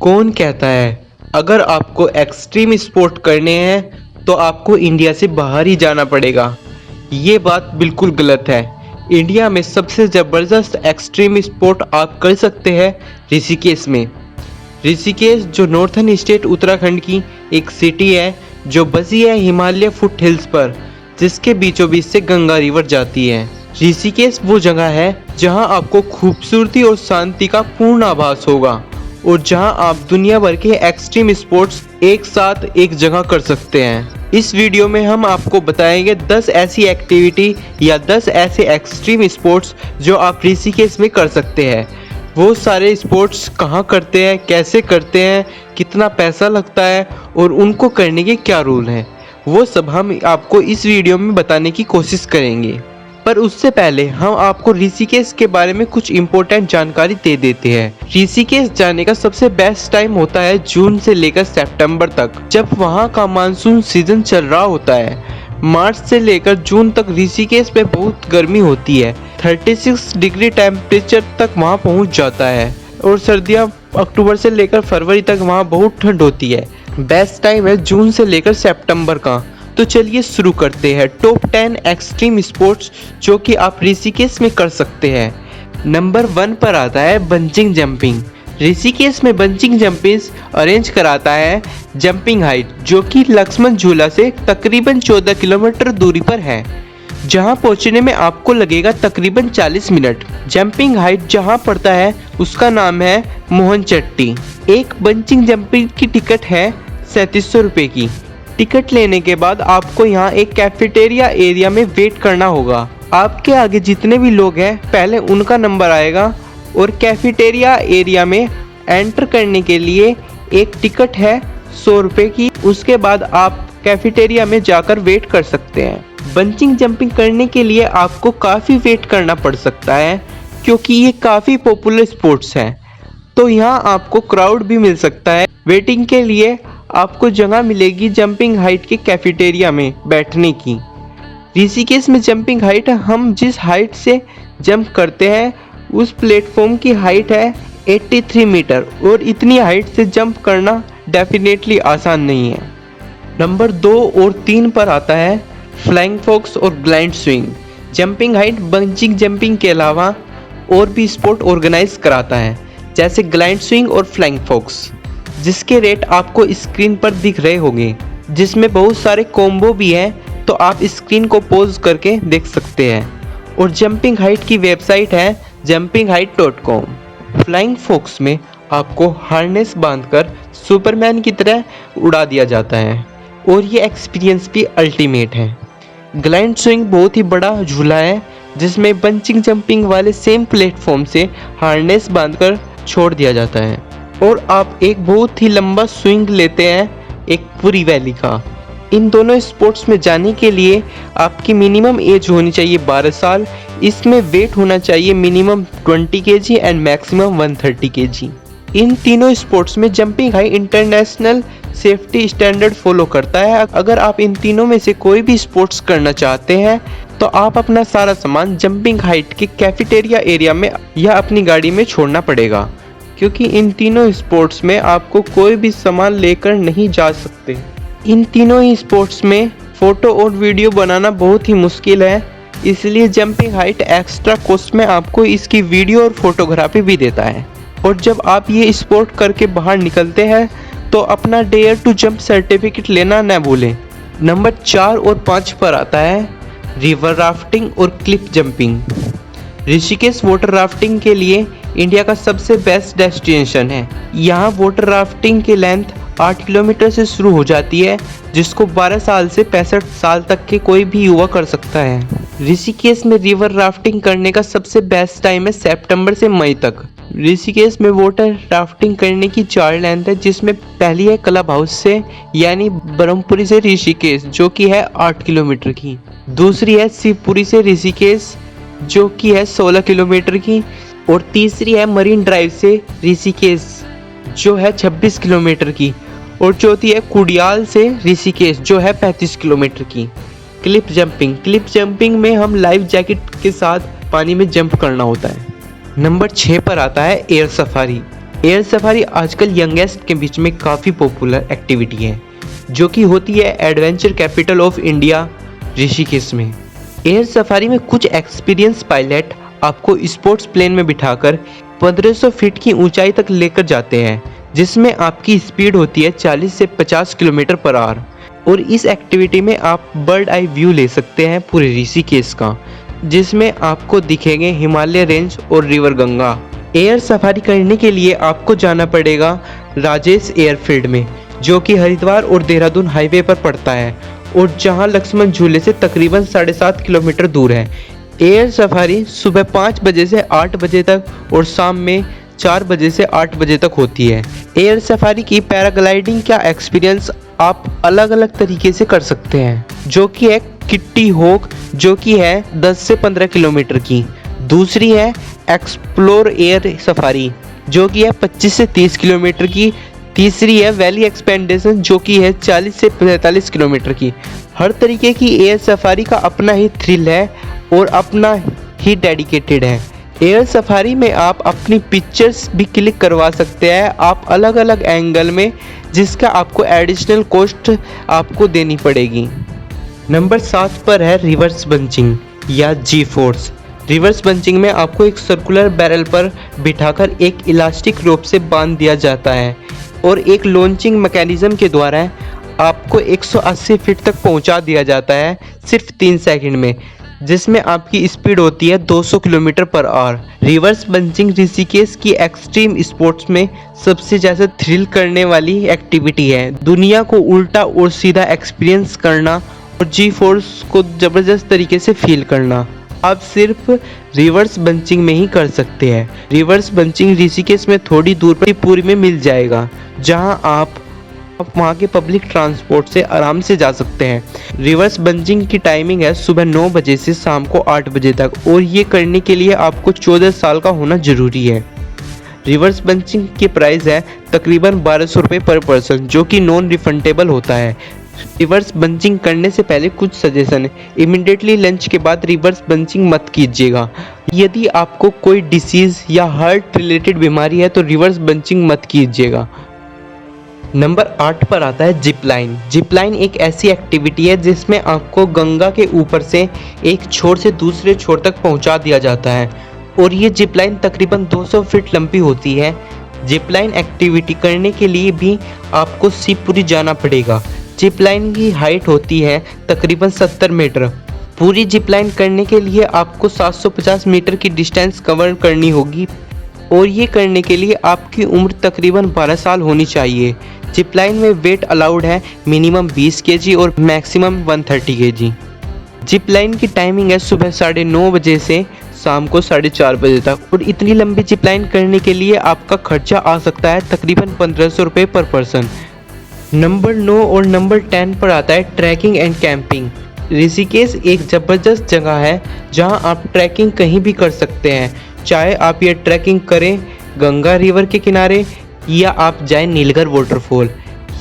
कौन कहता है अगर आपको एक्सट्रीम स्पोर्ट करने हैं तो आपको इंडिया से बाहर ही जाना पड़ेगा। ये बात बिल्कुल गलत है। इंडिया में सबसे ज़बरदस्त एक्सट्रीम स्पोर्ट आप कर सकते हैं ऋषिकेश में। ऋषिकेश जो नॉर्थन स्टेट उत्तराखंड की एक सिटी है जो बसी है हिमालय फुट हिल्स पर, जिसके बीचों बीच से गंगा रिवर जाती है। ऋषिकेश वो जगह है जहां आपको खूबसूरती और शांति का पूर्ण आभास होगा और जहां आप दुनिया भर के एक्सट्रीम स्पोर्ट्स एक साथ एक जगह कर सकते हैं। इस वीडियो में हम आपको बताएंगे 10 ऐसी एक्टिविटी या 10 ऐसे एक्सट्रीम स्पोर्ट्स जो आप ऋषिकेश में कर सकते हैं। वो सारे स्पोर्ट्स कहाँ करते हैं, कैसे करते हैं, कितना पैसा लगता है और उनको करने के क्या रूल हैं, वो सब हम आपको इस वीडियो में बताने की कोशिश करेंगे। पर उससे पहले हम आपको ऋषिकेश के बारे में कुछ इम्पोर्टेंट जानकारी दे देते हैं। ऋषिकेश जाने का सबसे बेस्ट टाइम होता है जून से लेकर सितंबर तक, जब वहाँ का मानसून सीजन चल रहा होता है। मार्च से लेकर जून तक ऋषिकेश में बहुत गर्मी होती है, 36 डिग्री टेम्परेचर तक वहाँ पहुँच जाता है और सर्दियाँ अक्टूबर से लेकर फरवरी तक वहाँ बहुत ठंड होती है। बेस्ट टाइम है जून से लेकर सितंबर का। तो चलिए शुरू करते हैं टॉप 10 एक्सट्रीम स्पोर्ट्स जो कि आप ऋषिकेश में कर सकते हैं। नंबर 1 पर आता है बंजिंग जंपिंग। ऋषिकेश में बंजिंग जंपिंग अरेंज कराता है जंपिंग हाइट, जो कि लक्ष्मण झूला से तकरीबन 14 किलोमीटर दूरी पर है, जहां पहुंचने में आपको लगेगा तकरीबन 40 मिनट। जंपिंग हाइट जहां पड़ता है उसका नाम है मोहन चट्टी। एक बंजिंग जंपिंग की टिकट है 3700 रुपये की। टिकट लेने के बाद आपको यहाँ एक कैफेटेरिया एरिया में वेट करना होगा। आपके आगे जितने भी लोग हैं पहले उनका नंबर आएगा और कैफेटेरिया एरिया में एंटर करने के लिए एक टिकट है 100 रुपये की। उसके बाद आप कैफेटेरिया में जाकर वेट कर सकते हैं। बंजिंग जंपिंग करने के लिए आपको काफ़ी वेट करना पड़ सकता है क्योंकि ये काफ़ी पॉपुलर स्पोर्ट्स है, तो यहाँ आपको क्राउड भी मिल सकता है। वेटिंग के लिए आपको जगह मिलेगी जंपिंग हाइट के कैफेटेरिया में बैठने की। ऋषिकेश में जंपिंग हाइट हम जिस हाइट से जंप करते हैं उस प्लेटफॉर्म की हाइट है 83 मीटर और इतनी हाइट से जंप करना डेफिनेटली आसान नहीं है। नंबर 2 और 3 पर आता है फ्लाइंग फॉक्स और glide swing. Jumping height bungee jumping के अलावा और भी स्पोर्ट ऑर्गेनाइज कराता है, जैसे ग्लाइड स्विंग और फ्लाइंग फॉक्स, जिसके रेट आपको स्क्रीन पर दिख रहे होंगे, जिसमें बहुत सारे कॉम्बो भी हैं, तो आप स्क्रीन को पॉज करके देख सकते हैं। और जंपिंग हाइट की वेबसाइट है jumpingheight.com। फ्लाइंग फॉक्स में आपको हार्नेस बांधकर सुपरमैन की तरह उड़ा दिया जाता है और ये एक्सपीरियंस भी अल्टीमेट है। ग्लाइड स्विंग बहुत ही बड़ा झूला है जिसमें बंजिंग जंपिंग वाले सेम प्लेटफॉर्म से हार्नेस बांधकर छोड़ दिया जाता है और आप एक बहुत ही लंबा स्विंग लेते हैं एक पूरी वैली का। इन दोनों स्पोर्ट्स में जाने के लिए आपकी मिनिमम एज होनी चाहिए 12 साल। इसमें वेट होना चाहिए minimum 20 kg and maximum 130 kg। इन तीनों स्पोर्ट्स में jumping height international safety standard follow करता है। अगर आप इन तीनों में से कोई भी स्पोर्ट्स करना चाहते हैं तो आप अपना सारा सामान जंपिंग हाइट के कैफेटेरिया एरिया में या अपनी गाड़ी में छोड़ना पड़ेगा, क्योंकि इन तीनों स्पोर्ट्स में आपको कोई भी सामान लेकर नहीं जा सकते। इन तीनों ही स्पोर्ट्स में फ़ोटो और वीडियो बनाना बहुत ही मुश्किल है, इसलिए जंपिंग हाइट एक्स्ट्रा कॉस्ट में आपको इसकी वीडियो और फोटोग्राफी भी देता है। और जब आप ये स्पोर्ट करके बाहर निकलते हैं तो अपना डेयर टू जंप सर्टिफिकेट लेना न भूलें। नंबर 4 और 5 पर आता है रिवर राफ्टिंग और Cliff jumping. Rishikesh water rafting के लिए इंडिया का सबसे बेस्ट डेस्टिनेशन है। यहाँ वाटर राफ्टिंग की लेंथ 8 किलोमीटर से शुरू हो जाती है, जिसको 12 साल से 65 साल तक के कोई भी युवा कर सकता है। ऋषिकेश में रिवर राफ्टिंग करने का सबसे बेस्ट टाइम है सितंबर से मई तक। ऋषिकेश में वाटर राफ्टिंग करने की 4 लेंथ है, जिसमें पहली है क्लब हाउस से यानी ब्रह्मपुरी से ऋषिकेश जो कि है 8 किलोमीटर की। दूसरी है शिवपुरी से ऋषिकेश जो कि है 16 किलोमीटर की। और तीसरी है मरीन ड्राइव से ऋषिकेश जो है 26 किलोमीटर की। और चौथी है कुडियाल से ऋषिकेश जो है 35 किलोमीटर की। क्लिफ जंपिंग में हम लाइफ जैकेट के साथ पानी में जंप करना होता है। नंबर 6 पर आता है एयर सफारी। एयर सफारी आजकल यंगेस्ट के बीच में काफ़ी पॉपुलर एक्टिविटी है, जो कि होती है adventure capital of India Rishikesh में। एयर सफारी में कुछ एक्सपीरियंस पायलट आपको स्पोर्ट्स प्लेन में बिठाकर 1500 फीट की ऊंचाई तक लेकर जाते हैं, जिसमें आपकी स्पीड होती है 40 से 50 किलोमीटर पर आवर। और इस एक्टिविटी में आप बर्ड आई व्यू ले सकते हैं पूरे ऋषिकेश का, जिसमें आपको दिखेंगे हिमालय रेंज और रिवर गंगा। एयर सफारी करने के लिए आपको जाना पड़ेगा राजेश एयरफील्ड में, जो कि हरिद्वार और देहरादून हाईवे पर पड़ता है और जहां लक्ष्मण झूले से तकरीबन 7.5 किलोमीटर दूर है। एयर सफारी सुबह 5 बजे से 8 बजे तक और शाम में 4 बजे से 8 बजे तक होती है। एयर सफारी की पैराग्लाइडिंग का एक्सपीरियंस आप अलग अलग तरीके से कर सकते हैं, जो कि है किट्टी हॉक, जो कि है 10 से 15 किलोमीटर की। दूसरी है एक्सप्लोर एयर सफारी, जो कि है 25 से 30 किलोमीटर की। तीसरी है वैली एक्सपेंडेशन, जो कि है 40 से 45 किलोमीटर की। हर तरीके की एयर सफारी का अपना ही थ्रिल है और अपना ही डेडिकेटेड है। एयर सफारी में आप अपनी पिक्चर्स भी क्लिक करवा सकते हैं, आप अलग अलग एंगल में, जिसका आपको एडिशनल कॉस्ट आपको देनी पड़ेगी। नंबर 7 पर है रिवर्स बंचिंग या जी फोर्स। रिवर्स बंचिंग में आपको एक सर्कुलर बैरल पर बिठाकर एक इलास्टिक रोप से बांध दिया जाता है और एक लॉन्चिंग मैकेनिज्म के द्वारा आपको 180 फीट तक पहुंचा दिया जाता है सिर्फ 3 सेकंड में, जिसमें आपकी स्पीड होती है 200 kilometre per hour. Reverse bunching Rishikesh की एक्सट्रीम स्पोर्ट्स में सबसे ज़्यादा थ्रिल करने वाली एक्टिविटी है। दुनिया को उल्टा और सीधा एक्सपीरियंस करना और जी फोर्स को ज़बरदस्त तरीके से फील करना आप सिर्फ रिवर्स बंचिंग में ही कर सकते हैं। रिवर्स बंचिंग ऋषिकेश में थोड़ी दूर पर पूरी में मिल जाएगा, जहां आप वहां के पब्लिक ट्रांसपोर्ट से आराम से जा सकते हैं। रिवर्स बंचिंग की टाइमिंग है सुबह 9 बजे से शाम को 8 बजे तक और ये करने के लिए आपको 14 साल का होना जरूरी है। रिवर्स बंचिंग की प्राइस है तकरीबन 1200 रुपये पर पर्सन, जो कि नॉन रिफंडेबल होता है। रिवर्स बंचिंग करने से पहले कुछ सजेशन है। इमीडिएटली लंच के बाद रिवर्स बंचिंग मत कीजिएगा। यदि आपको कोई डिसीज़ या हार्ट रिलेटेड बीमारी है तो रिवर्स बंचिंग मत कीजिएगा। नंबर 8 पर आता है जिप लाइन। जिप लाइन एक ऐसी एक्टिविटी है जिसमें आपको गंगा के ऊपर से एक छोर से दूसरे छोर तक पहुंचा दिया जाता है और ये जिप लाइन तकरीबन 200 फीट लंबी होती है। जिप लाइन एक्टिविटी करने के लिए भी आपको शिवपुरी जाना पड़ेगा। जिप लाइन की हाइट होती है तकरीबन 70 मीटर। पूरी जिप लाइन करने के लिए आपको 750 मीटर की डिस्टेंस कवर करनी होगी और ये करने के लिए आपकी उम्र तकरीबन 12 साल होनी चाहिए। जिप लाइन में वेट अलाउड है मिनिमम 20 केजी और मैक्सिमम 130 केजी। जिप लाइन की टाइमिंग है सुबह 9:30 बजे से शाम को 4:30 बजे तक और इतनी लंबी जिप लाइन करने के लिए आपका खर्चा आ सकता है तकरीबन 1500 रुपये पर पर्सन। नंबर 9 और नंबर 10 पर आता है ट्रैकिंग एंड कैंपिंग। ऋषिकेश एक ज़बरदस्त जगह है जहां आप ट्रैकिंग कहीं भी कर सकते हैं, चाहे आप ये ट्रैकिंग करें गंगा रिवर के किनारे या आप जाएं नीलगढ़ वाटरफॉल,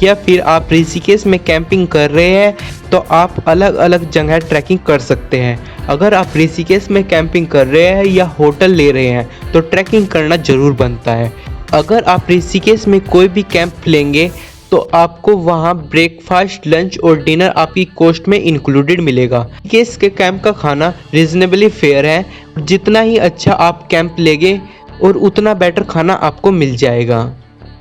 या फिर आप ऋषिकेश में कैंपिंग कर रहे हैं तो आप अलग अलग जगह ट्रैकिंग कर सकते हैं। अगर आप ऋषिकेश में कैंपिंग कर रहे हैं या होटल ले रहे हैं तो ट्रैकिंग करना ज़रूर बनता है। अगर आप ऋषिकेश में कोई भी कैंप लेंगे तो आपको वहाँ ब्रेकफास्ट, लंच और डिनर आपकी कॉस्ट में इंक्लूडेड मिलेगा। ऋषिकेश के कैंप का खाना रीजनेबली फेयर है। जितना ही अच्छा आप कैंप लेंगे और उतना बेटर खाना आपको मिल जाएगा।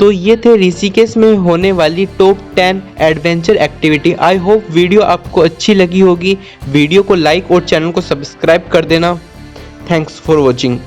तो ये थे ऋषिकेश में होने वाली top 10 adventure activity. I hope video आपको अच्छी लगी होगी। वीडियो को लाइक और चैनल को सब्सक्राइब कर देना। Thanks for watching.